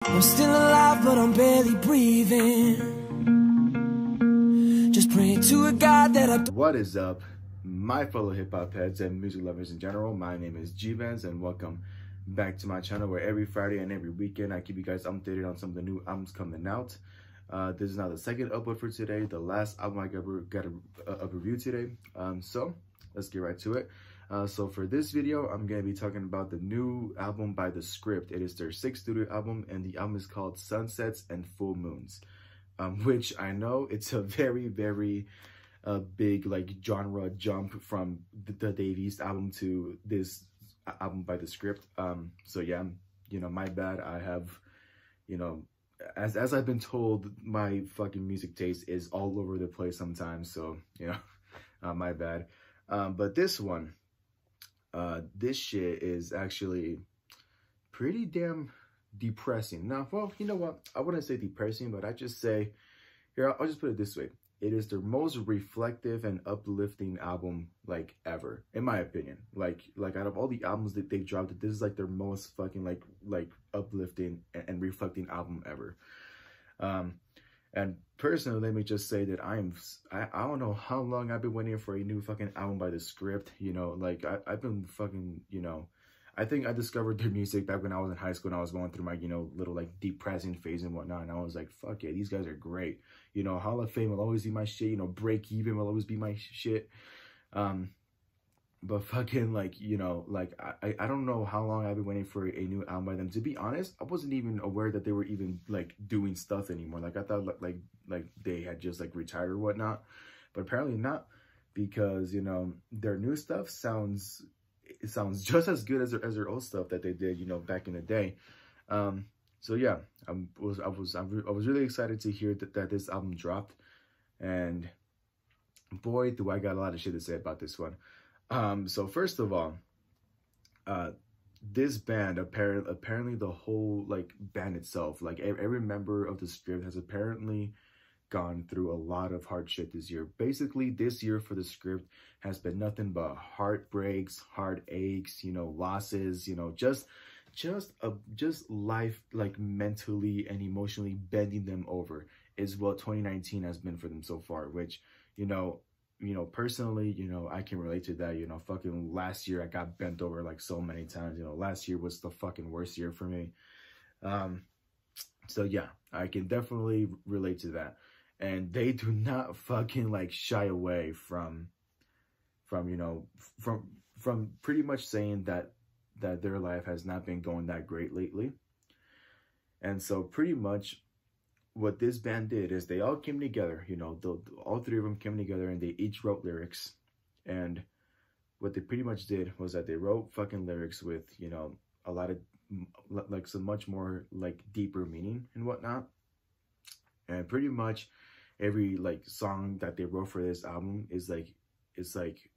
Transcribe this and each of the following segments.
I'm still alive, but I'm barely breathing. Just praying to a God that I... What is up, my fellow hip-hop heads and music lovers in general? My name is G-Vans, and welcome back to my channel, where every Friday and every weekend I keep you guys updated on some of the new albums coming out. This is now the second upload for today. The last album I got a review today. So let's get right to it. So for this video, I'm going to be talking about the new album by The Script. It is their 6th studio album, and the album is called Sunsets and Full Moons, which I know it's a very big like genre jump from the Dave East album to this album by The Script. So yeah, my bad. I have, as I've been told, my fucking music taste is all over the place sometimes. So, my bad. But this one, this shit is actually pretty damn depressing. Now, well, you know what? I wouldn't say depressing, but I just say, here, I'll just put it this way. It is their most reflective and uplifting album, like, ever, in my opinion. Like out of all the albums that they've dropped, this is like their most fucking like uplifting and reflecting album ever. And personally, let me just say that I don't know how long I've been waiting for a new fucking album by The Script. Like I've been fucking, I think I discovered their music back when I was in high school and I was going through my, little like depressing phase and whatnot. And I was like, fuck yeah, these guys are great. Hall of Fame will always be my shit. Break Even will always be my shit. But fucking I don't know how long I've been waiting for a new album by them. To be honest, I wasn't even aware that they were even like doing stuff anymore. Like I thought like they had just like retired or whatnot, but apparently not, because their new stuff sounds just as good as their old stuff that they did back in the day. So yeah, I was really excited to hear that this album dropped, and boy, do I got a lot of shit to say about this one. So first of all, this band, apparently the whole like band itself, like every member of The Script has apparently gone through a lot of hard shit this year. Basically, this year for The Script has been nothing but heartbreaks, heartaches, losses, just life like mentally and emotionally bending them over is what 2019 has been for them so far, which, personally, I can relate to that. Fucking last year I got bent over like so many times. Last year was the fucking worst year for me. So yeah, I can definitely relate to that. And they do not fucking like shy away from pretty much saying that their life has not been going that great lately. And so pretty much what this band did is they all came together, all three of them came together, and they each wrote lyrics. And what they pretty much did was that they wrote fucking lyrics with, a lot of like some much more like deeper meaning and whatnot. And pretty much every like song that they wrote for this album is like, it's like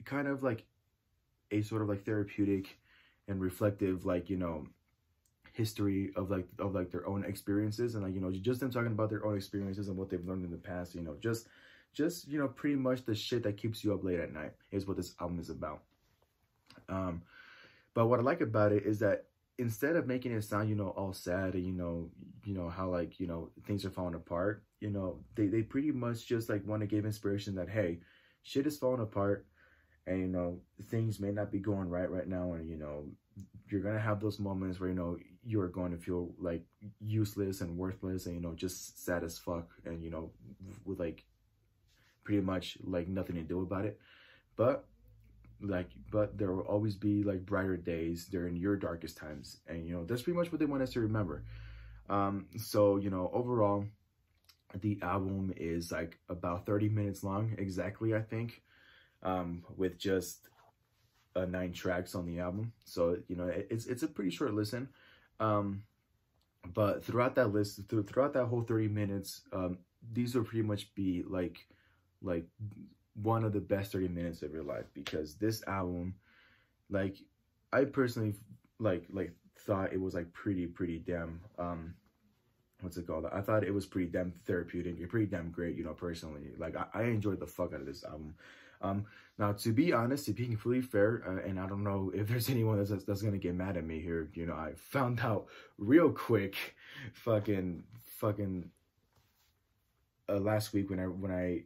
kind of like a sort of like therapeutic and reflective, like, history of their own experiences, and just them talking about their own experiences and what they've learned in the past, just pretty much the shit that keeps you up late at night is what this album is about. But what I like about it is that instead of making it sound all sad and how like things are falling apart, they pretty much just like want to give inspiration that, hey, shit is falling apart, and things may not be going right now, and you're gonna have those moments where you're going to feel like useless and worthless and just sad as fuck, and with like pretty much like nothing to do about it. But there will always be like brighter days during your darkest times, and that's pretty much what they want us to remember. So overall, the album is like about 30 minutes long exactly, I think, with just 9 tracks on the album. So it's a pretty short listen, but throughout that whole 30 minutes, these will pretty much be like one of the best 30 minutes of your life, because this album, like, I personally like thought it was like pretty damn what's it called? I thought it was pretty damn therapeutic and pretty damn great, personally. Like, I enjoyed the fuck out of this album. Now, to be honest, to be completely fair, and I don't know if there's anyone that's gonna get mad at me here, you know, I found out real quick, fucking last week when I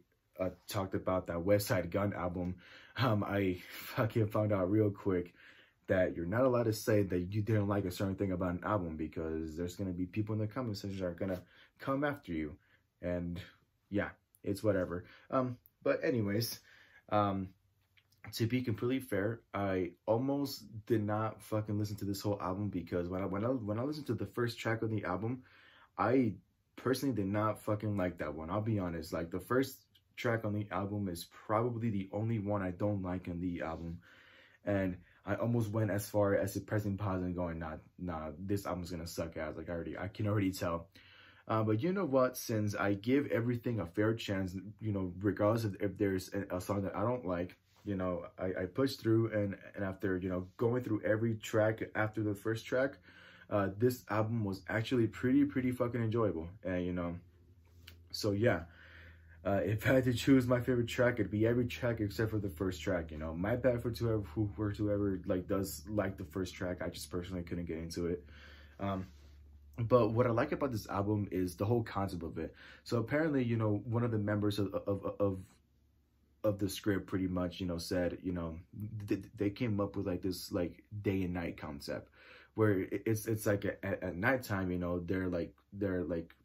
talked about that West Side Gun album, I fucking found out real quick that you're not allowed to say that you didn't like a certain thing about an album, because there's gonna be people in the comment section that are gonna come after you, and yeah, it's whatever. But anyways, to be completely fair, I almost did not fucking listen to this whole album, because when I listened to the first track of the album, I personally did not fucking like that one. I'll be honest. Like, the first track on the album is probably the only one I don't like on the album, and I almost went as far as pressing pause and going, nah, this album's gonna suck ass. Like, I can already tell. But you know what? Since I give everything a fair chance, you know, regardless of if there's a song that I don't like, you know, I pushed through, and after, you know, going through every track after the first track, this album was actually pretty fucking enjoyable. And, you know, so yeah. If I had to choose my favorite track, it'd be every track except for the first track. You know, my bad for whoever like does like the first track. I just personally couldn't get into it. But what I like about this album is the whole concept of it. So apparently, you know, one of the members of the script pretty much, you know, said, you know, they came up with like this like day and night concept, where it's like at nighttime, you know, their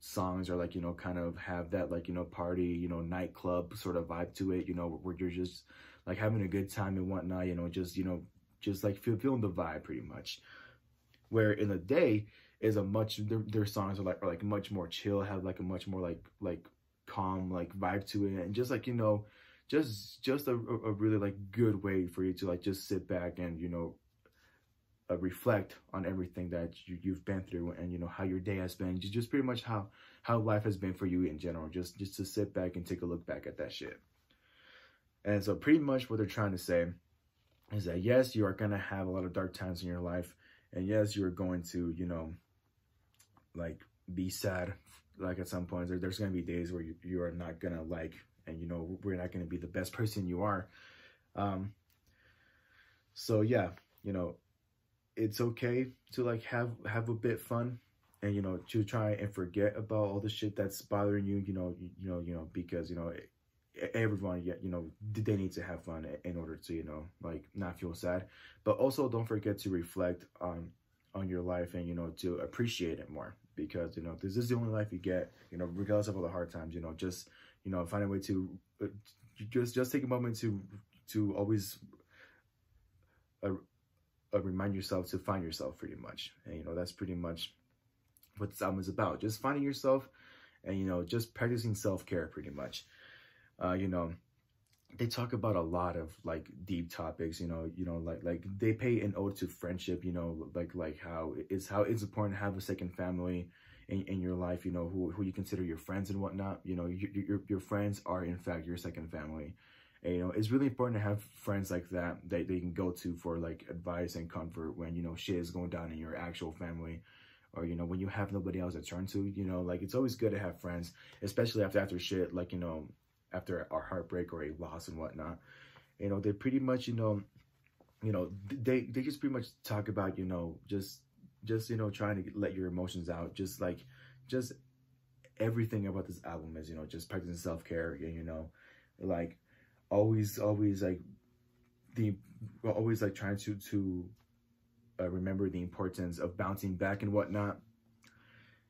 songs are like, you know, kind of have that like, you know, party, you know, nightclub sort of vibe to it, you know, where you're just like having a good time and whatnot, you know, just like feeling the vibe pretty much. Where in the day is their songs are like much more chill, have like a much more like calm like vibe to it, and just like, you know, just a really like good way for you to like just sit back and, you know, reflect on everything that you've been through, and, you know, how your day has been, just pretty much how life has been for you in general, just to sit back and take a look back at that shit. And so pretty much what they're trying to say is that, yes, you are going to have a lot of dark times in your life, and yes, you're going to, you know, like be sad, like at some points there's going to be days where you are not going to like, and, you know, we're not going to be the best person you are. So yeah, you know, it's okay to like have a bit fun, and, you know, to try and forget about all the shit that's bothering you, you know, because, you know, everyone, you know, they need to have fun in order to, you know, like not feel sad. But also don't forget to reflect on your life, and, you know, to appreciate it more, because, you know, this is the only life you get, you know, regardless of all the hard times. You know, just, you know, find a way to just take a moment to always remind yourself to find yourself, pretty much. And, you know, that's pretty much what this album is about, just finding yourself, and, you know, just practicing self-care, pretty much. You know, they talk about a lot of like deep topics, you know, like they pay an ode to friendship, you know, like how it's important to have a second family in your life, you know, who you consider your friends and whatnot. You know, your friends are in fact your second family. And, you know, it's really important to have friends like that they can go to for like advice and comfort when, you know, shit is going down in your actual family, or, you know, when you have nobody else to turn to. You know, like, it's always good to have friends, especially after shit, like, you know, after our heartbreak or a loss and whatnot. You know, they pretty much, you know, they just pretty much talk about, you know, just you know, trying to let your emotions out, just everything about this album is, you know, just practicing self-care, and, you know, like always like trying to remember the importance of bouncing back and whatnot.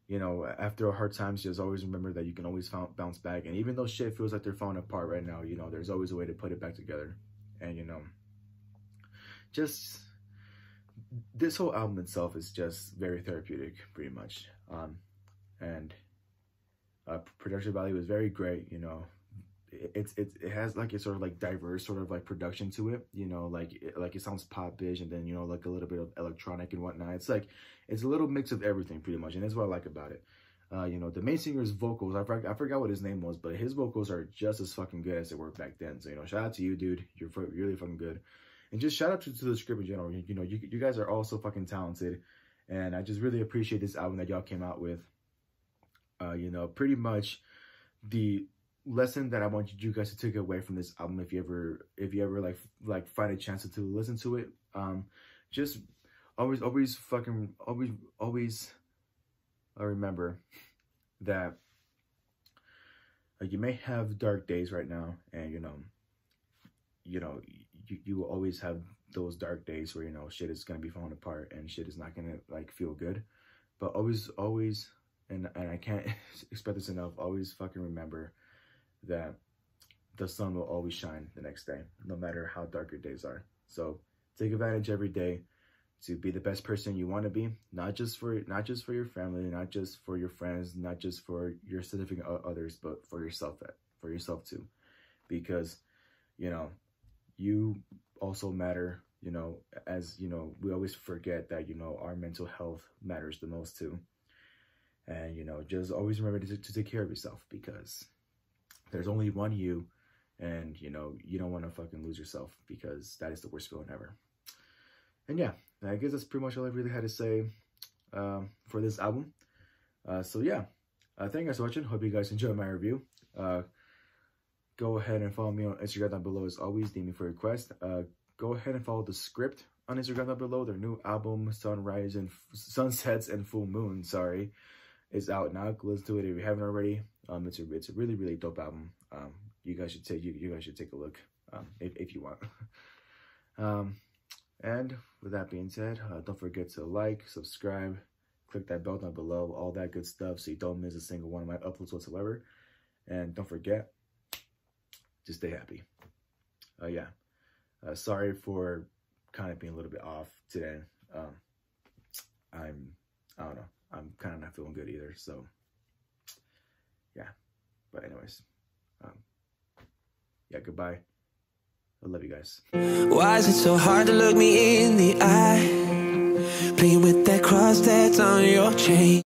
You know, after hard times, just always remember that you can always bounce back. And even though shit feels like they're falling apart right now, you know, there's always a way to put it back together. And, you know, just this whole album itself is just very therapeutic, pretty much. And production value is very great. You know, it has like a sort of like diverse sort of like production to it. You know, like it sounds pop-ish, and then, you know, like a little bit of electronic and whatnot. It's like it's a little mix of everything, pretty much, and that's what I like about it. You know, the main singer's vocals, I forgot what his name was, but his vocals are just as fucking good as they were back then. So, you know, shout out to you, dude. You're really fucking good. And just shout out to the script in general. You know, you guys are all so fucking talented, and I just really appreciate this album that y'all came out with. You know, pretty much lesson that I want you guys to take away from this album, if you ever like find a chance to listen to it, just always remember that you may have dark days right now, and you will always have those dark days where shit is gonna be falling apart and shit is not gonna like feel good. But always, and I can't expect this enough, always fucking remember that the sun will always shine the next day, no matter how dark your days are. So take advantage every day to be the best person you want to be, not just for your family, not just for your friends, not just for your significant others, but for yourself too, because you also matter. As we always forget that our mental health matters the most too. And just always remember to take care of yourself, because there's only one you, and you don't want to fucking lose yourself, because that is the worst feeling ever. And yeah, I guess that's pretty much all I really had to say for this album. So yeah, thank you guys for watching. Hope you guys enjoyed my review. Go ahead and follow me on Instagram down below as always. DM me for requests. Go ahead and follow The Script on Instagram down below. Their new album, Sunsets and Full Moon, is out now. Go listen to it if you haven't already. It's a really, really dope album. You guys should take a look if you want. And with that being said, don't forget to like, subscribe, click that bell down below, all that good stuff, so you don't miss a single one of my uploads whatsoever. And don't forget to stay happy. Yeah. Sorry for kind of being a little bit off today. I don't know. I'm kind of not feeling good either. So yeah. But anyways, yeah, goodbye. I love you guys. Why is it so hard to look me in the eye? Playing with that cross that's on your chain.